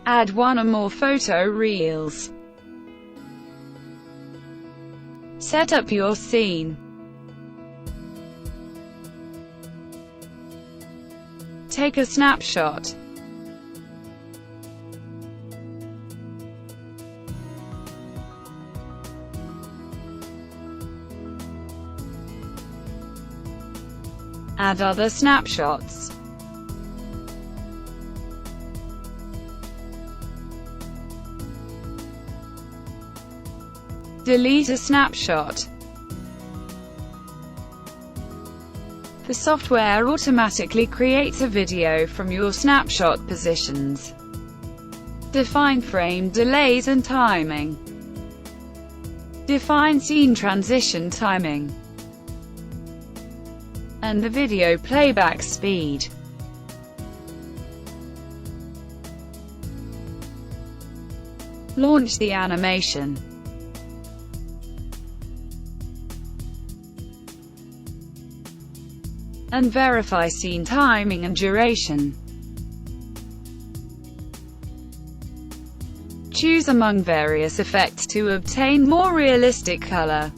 Add one or more photo reels. Set up your scene. Take a snapshot. Add other snapshots. Delete a snapshot. The software automatically creates a video from your snapshot positions. Define frame delays and timing. Define scene transition timing and the video playback speed. Launch the animation. And verify scene timing and duration. Choose among various effects to obtain more realistic color.